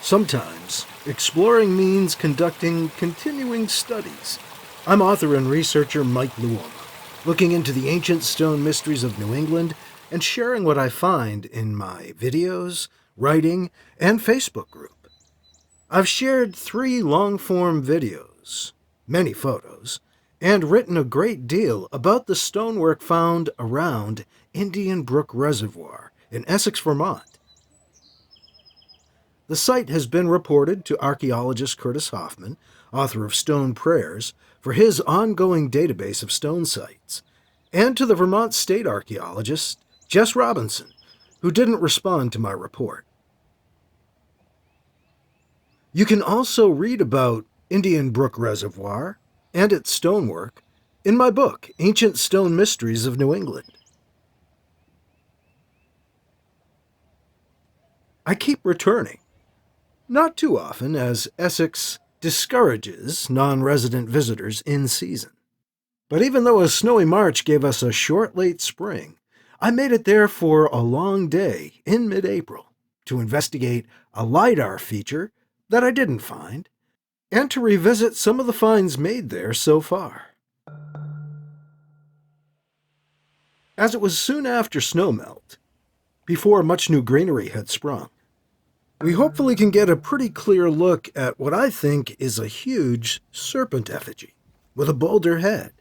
Sometimes, exploring means conducting continuing studies. I'm author and researcher Mike Luoma, looking into the ancient stone mysteries of New England and sharing what I find in my videos, writing, and Facebook group. I've shared 3 long-form videos, many photos, and written a great deal about the stonework found around Indian Brook Reservoir in Essex, Vermont. The site has been reported to archaeologist Curtis Hoffman, author of Stone Prayers, for his ongoing database of stone sites, and to the Vermont state archaeologist Jess Robinson, who didn't respond to my report. You can also read about Indian Brook Reservoir and its stonework in my book, Ancient Stone Mysteries of New England. I keep returning. Not too often, as Essex discourages non-resident visitors in season. But even though a snowy March gave us a short late spring, I made it there for a long day in mid-April to investigate a LiDAR feature that I didn't find, and to revisit some of the finds made there so far. As it was soon after snowmelt, before much new greenery had sprung, we hopefully can get a pretty clear look at what I think is a huge serpent effigy with a Boulder Head.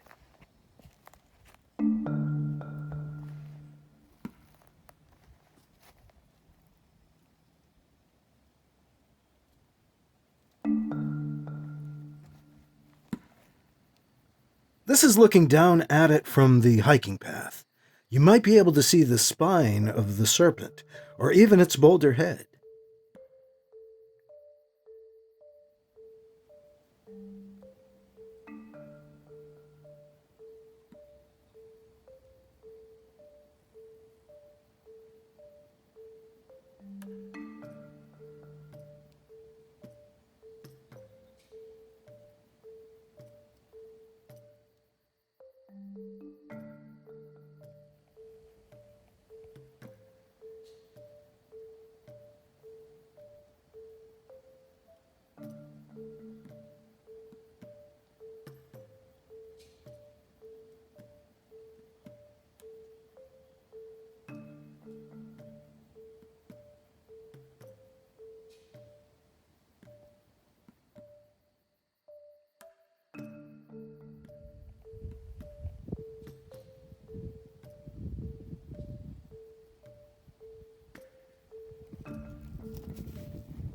This is looking down at it from the hiking path. You might be able to see the spine of the serpent, or even its Boulder Head.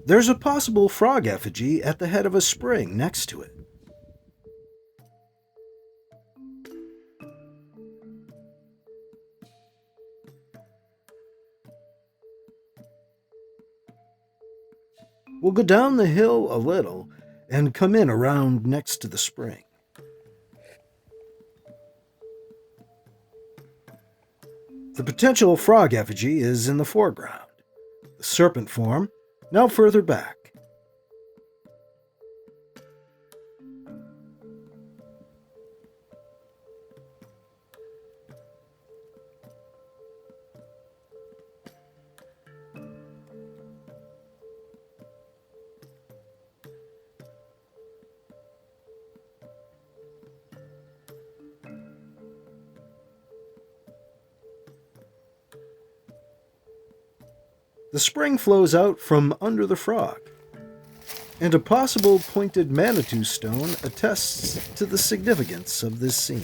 There's a possible frog effigy at the head of a spring next to it. We'll go down the hill a little and come in around next to the spring. The potential frog effigy is in the foreground. The serpent form now further back. The spring flows out from under the frog, and a possible pointed Manitou stone attests to the significance of this scene.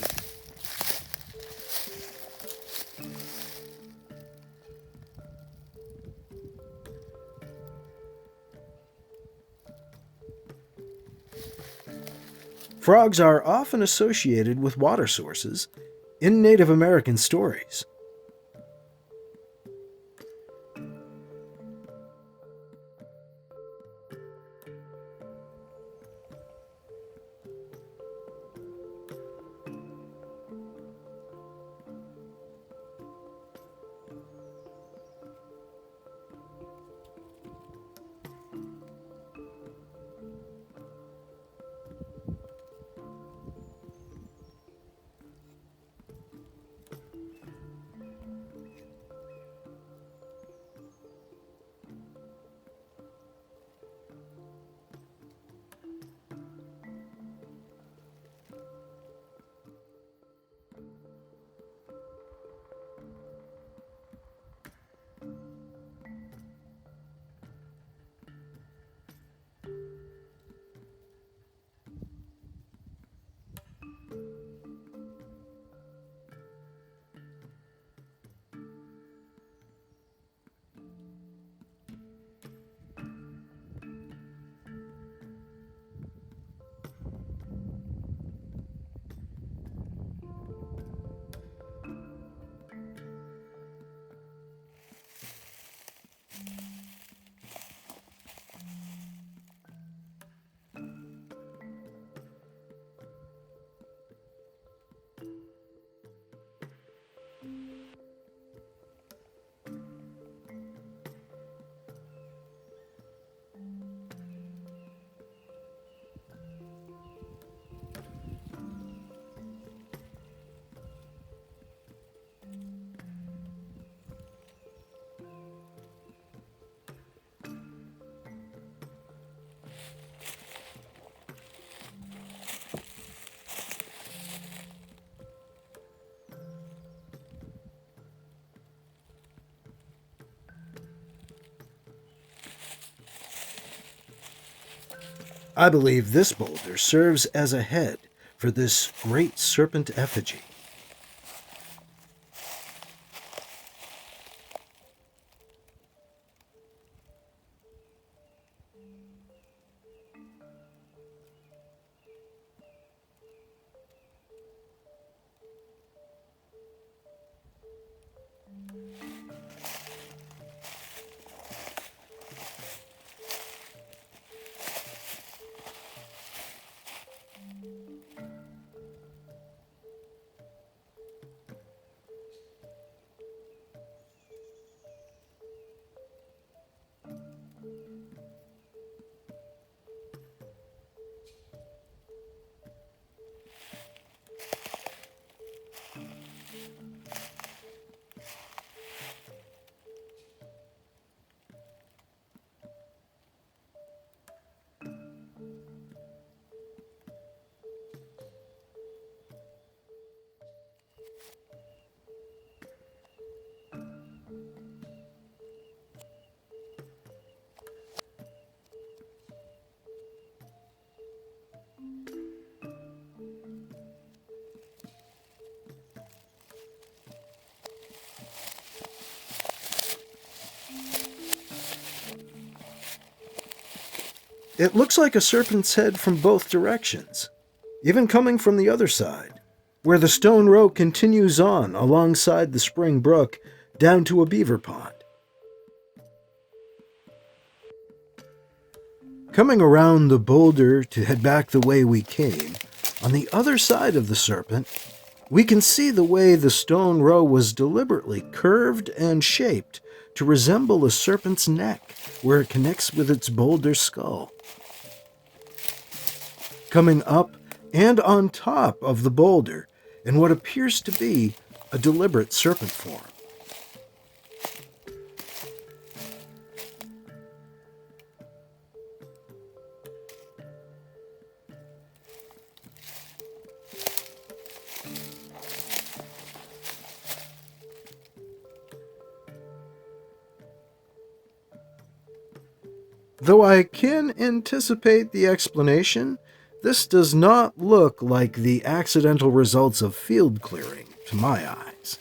Frogs are often associated with water sources in Native American stories. I believe this boulder serves as a head for this great serpent effigy. It looks like a serpent's head from both directions, even coming from the other side, where the stone row continues on alongside the spring brook down to a beaver pond. Coming around the boulder to head back the way we came, on the other side of the serpent, we can see the way the stone row was deliberately curved and shaped to resemble a serpent's neck where it connects with its boulder skull. Coming up and on top of the boulder in what appears to be a deliberate serpent form. Though I can anticipate the explanation, this does not look like the accidental results of field clearing to my eyes.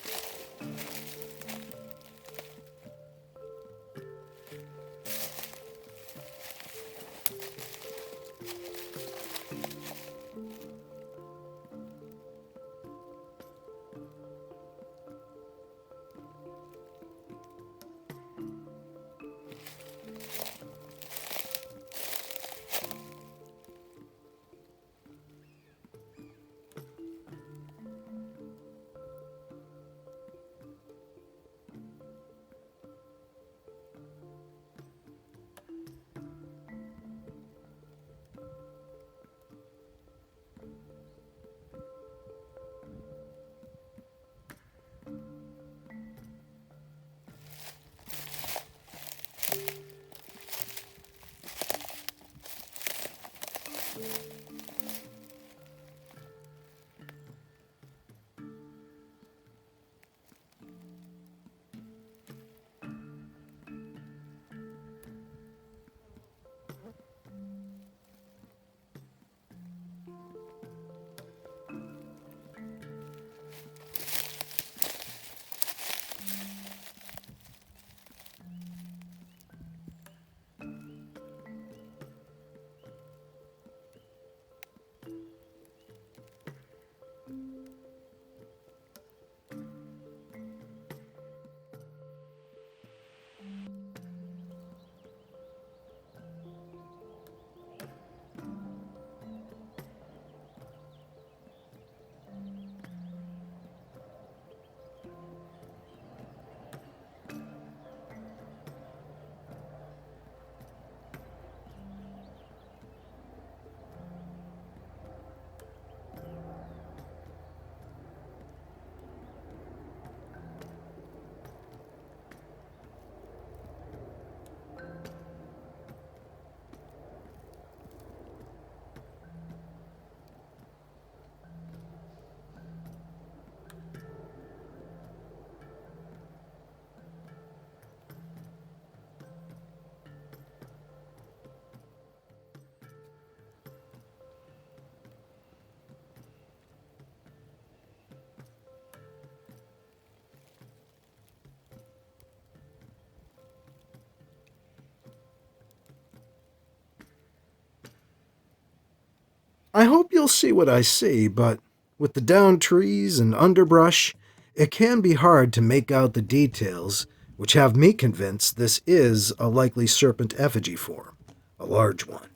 You'll see what I see, but with the downed trees and underbrush, it can be hard to make out the details, which have me convinced this is a likely serpent effigy form, a large one.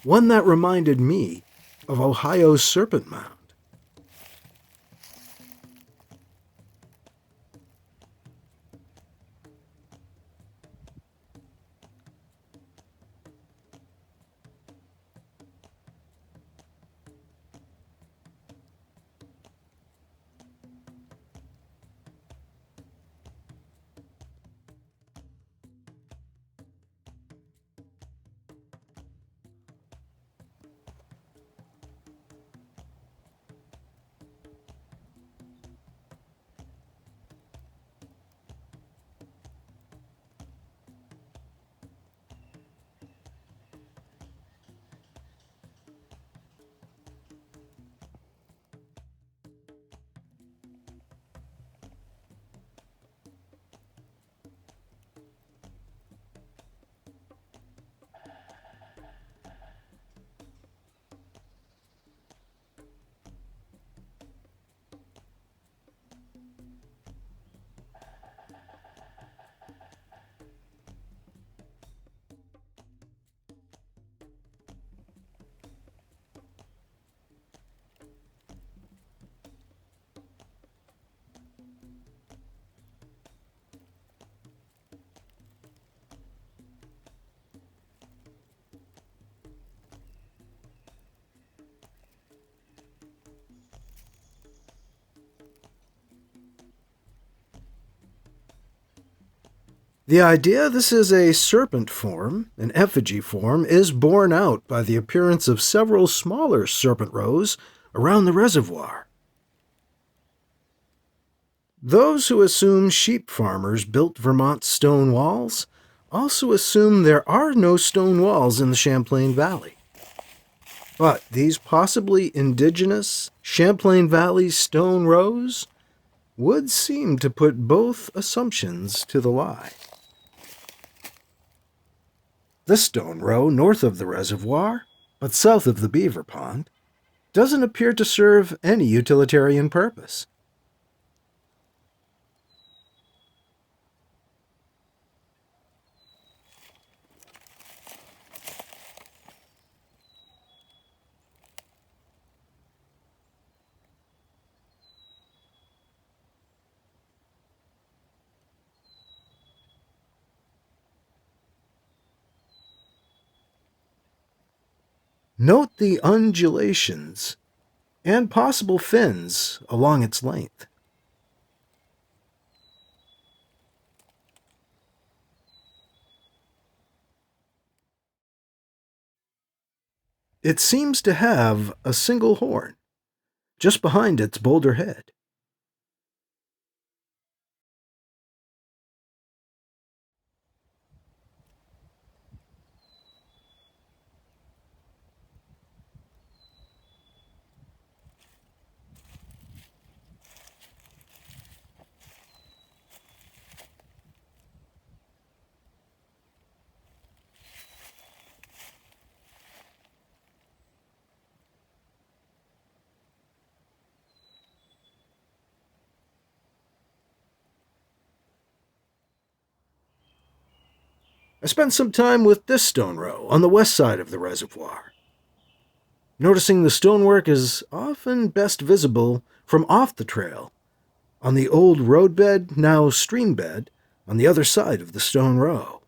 One that reminded me of Ohio's Serpent Mound. The idea this is a serpent form, an effigy form, is borne out by the appearance of several smaller serpent rows around the reservoir. Those who assume sheep farmers built Vermont's stone walls also assume there are no stone walls in the Champlain Valley. But these possibly indigenous Champlain Valley stone rows would seem to put both assumptions to the lie. This stone row north of the reservoir, but south of the beaver pond, doesn't appear to serve any utilitarian purpose. Note the undulations and possible fins along its length. It seems to have a single horn, just behind its Boulder Head. I spent some time with this stone row on the west side of the reservoir. Noticing the stonework is often best visible from off the trail, on the old roadbed, now stream bed, on the other side of the stone row.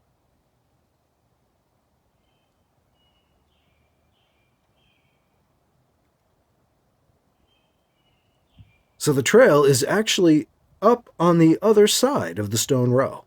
So the trail is actually up on the other side of the stone row.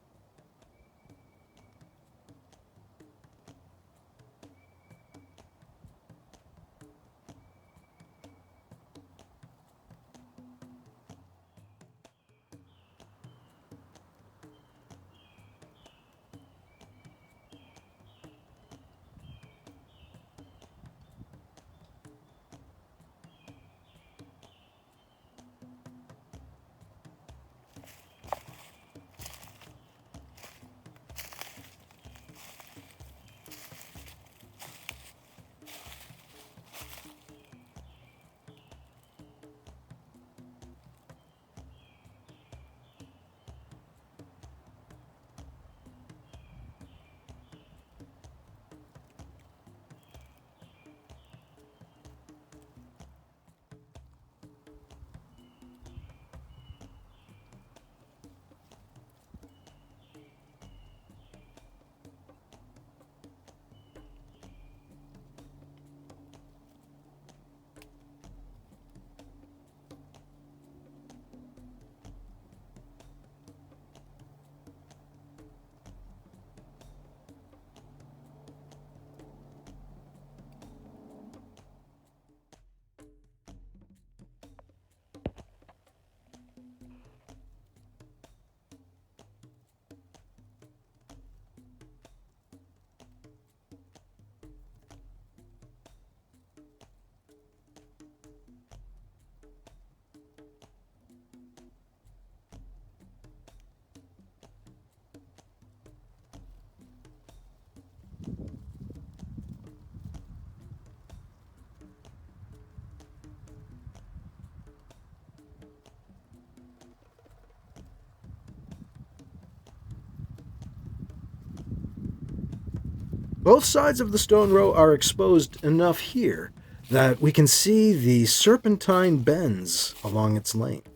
Both sides of the stone row are exposed enough here that we can see the serpentine bends along its length.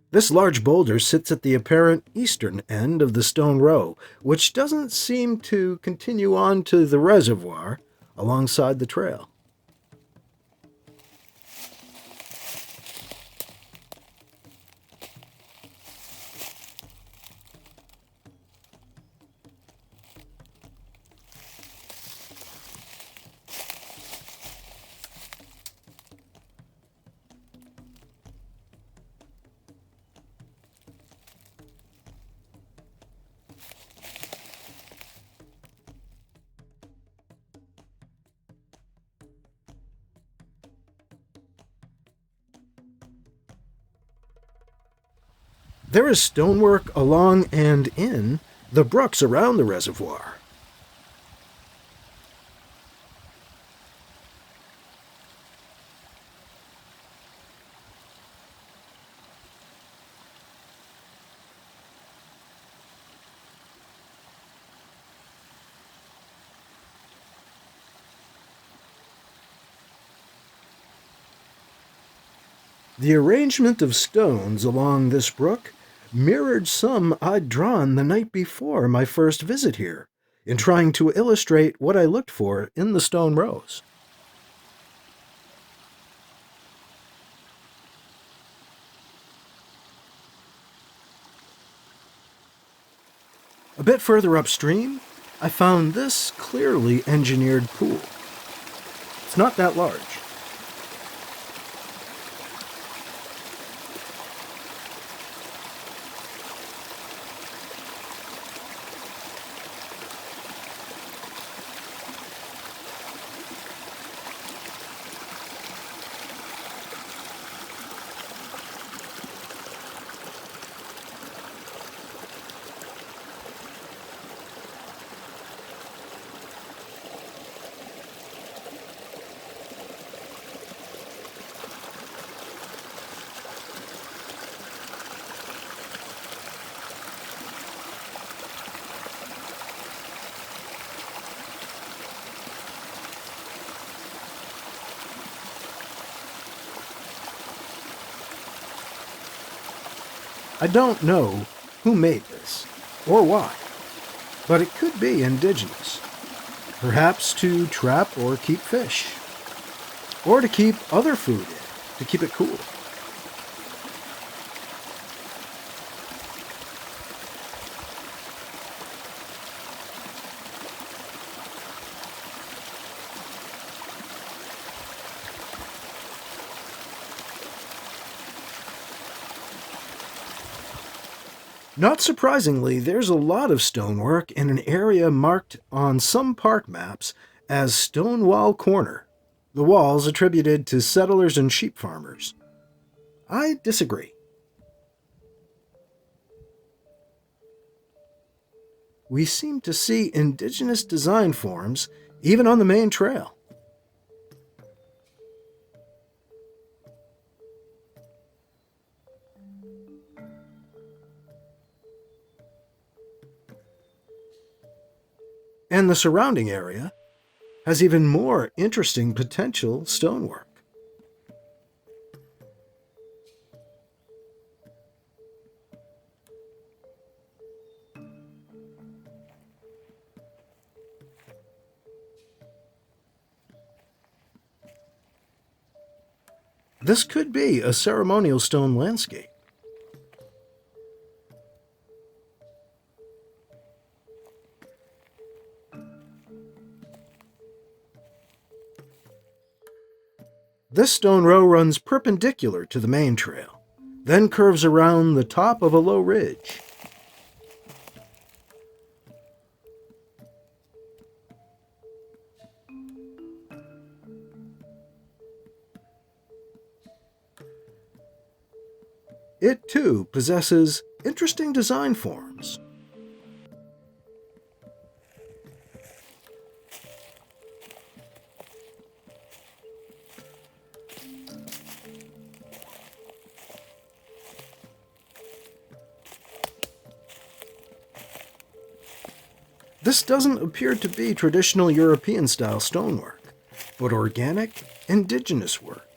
This large boulder sits at the apparent eastern end of the stone row, which doesn't seem to continue on to the reservoir alongside the trail. There is stonework along and in the brooks around the reservoir. The arrangement of stones along this brook mirrored some I'd drawn the night before my first visit here, in trying to illustrate what I looked for in the stone rows. A bit further upstream, I found this clearly engineered pool. It's not that large. I don't know who made this, or why, but it could be indigenous. Perhaps to trap or keep fish, or to keep other food in, to keep it cool. Not surprisingly, there's a lot of stonework in an area marked on some park maps as Stonewall Corner, the walls attributed to settlers and sheep farmers. I disagree. we seem to see indigenous design forms even on the main trail. And the surrounding area has even more interesting potential stonework. This could be a ceremonial stone landscape. This stone row runs perpendicular to the main trail, then curves around the top of a low ridge. It, too, possesses interesting design forms. This doesn't appear to be traditional European-style stonework, but organic, indigenous work.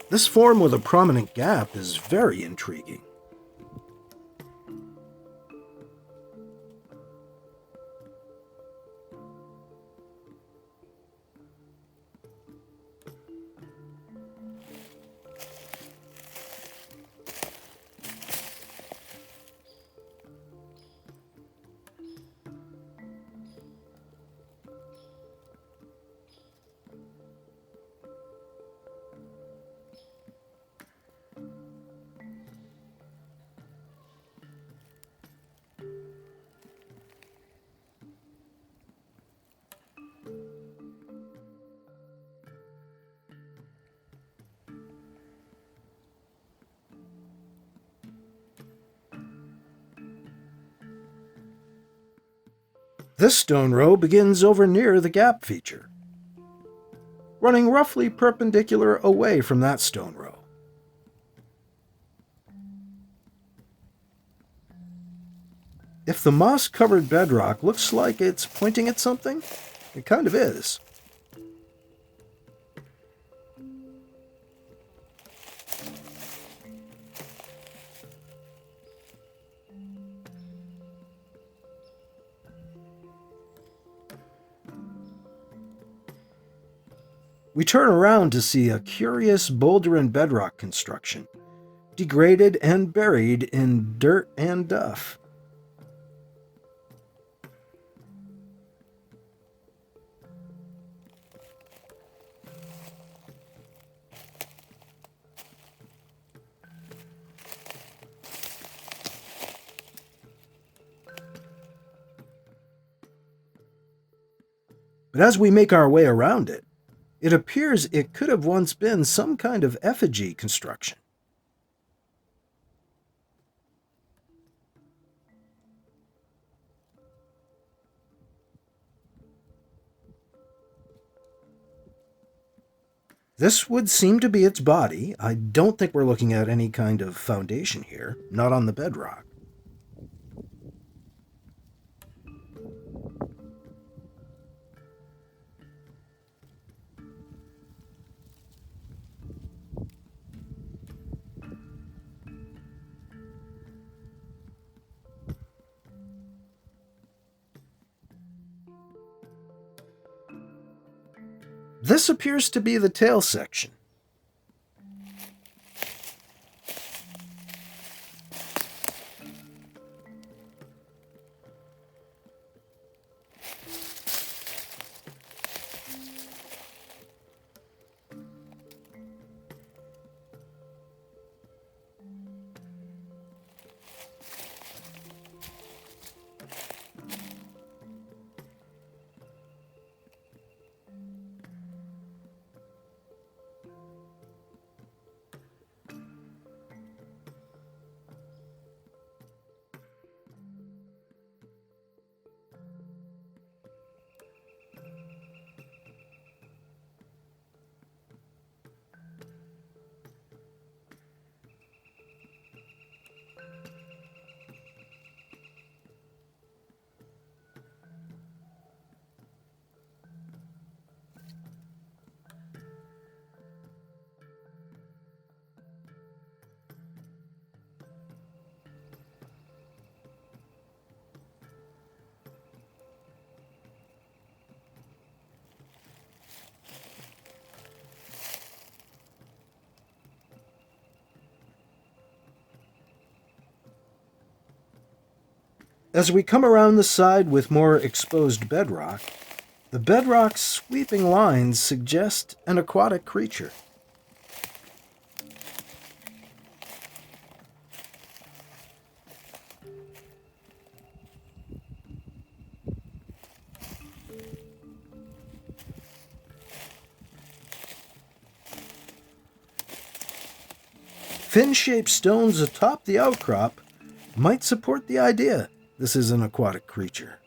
This form with a prominent gap is very intriguing. This stone row begins over near the gap feature, running roughly perpendicular away from that stone row. If the moss-covered bedrock looks like it's pointing at something, it kind of is. We turn around to see a curious boulder and bedrock construction, degraded and buried in dirt and duff. But as we make our way around it, it appears it could have once been some kind of effigy construction. This would seem to be its body. I don't think we're looking at any kind of foundation here, not on the bedrock. This appears to be the tail section. As we come around the side with more exposed bedrock, the bedrock's sweeping lines suggest an aquatic creature. Fin-shaped stones atop the outcrop might support the idea this is an aquatic creature.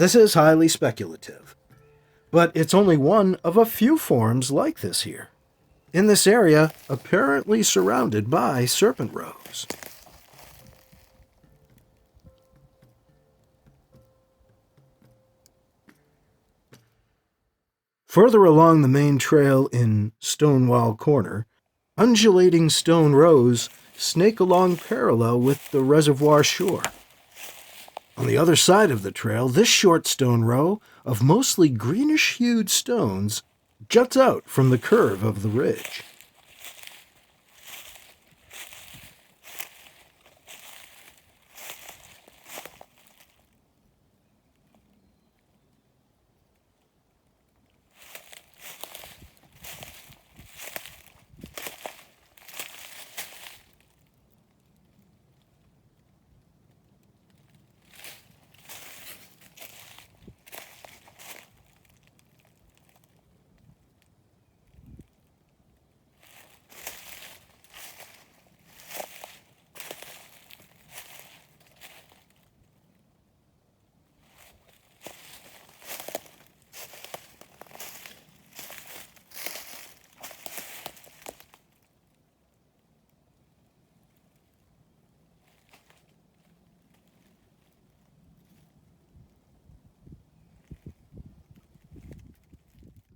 This is highly speculative, but it's only one of a few forms like this here, in this area apparently surrounded by serpent rows. Further along the main trail in Stonewall Corner, undulating stone rows snake along parallel with the reservoir shore. On the other side of the trail, this short stone row of mostly greenish-hued stones juts out from the curve of the ridge.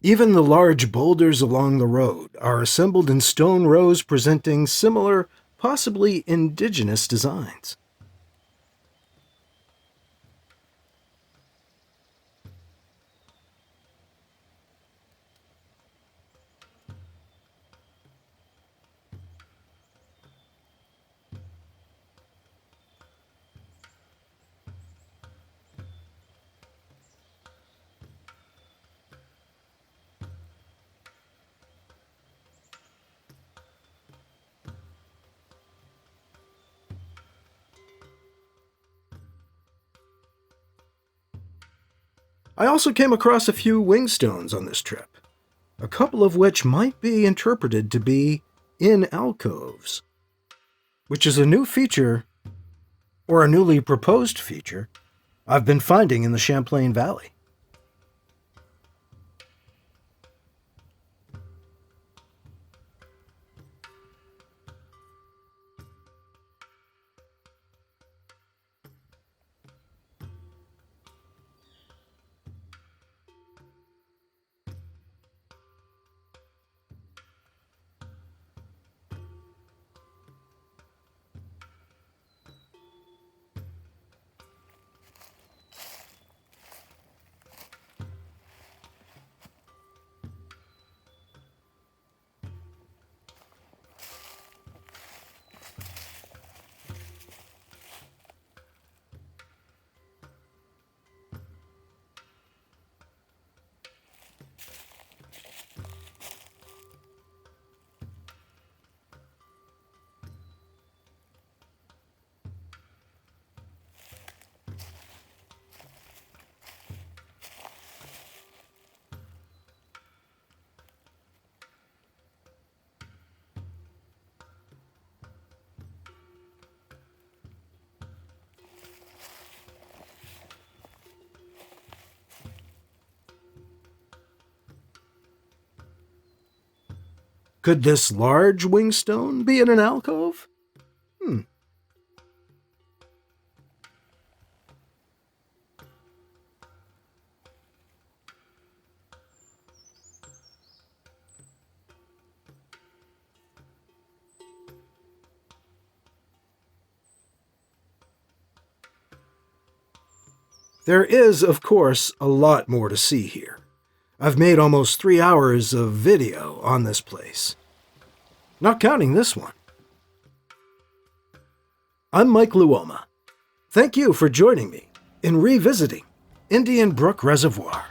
Even the large boulders along the road are assembled in stone rows presenting similar, possibly indigenous designs. I also came across a few wingstones on this trip, a couple of which might be interpreted to be in alcoves, which is a new feature, or a newly proposed feature, I've been finding in the Champlain Valley. Could this large wingstone be in an alcove? There is, of course, a lot more to see here. I've made almost 3 hours of video on this place, not counting this one. I'm Mike Luoma. Thank you for joining me in revisiting Indian Brook Reservoir.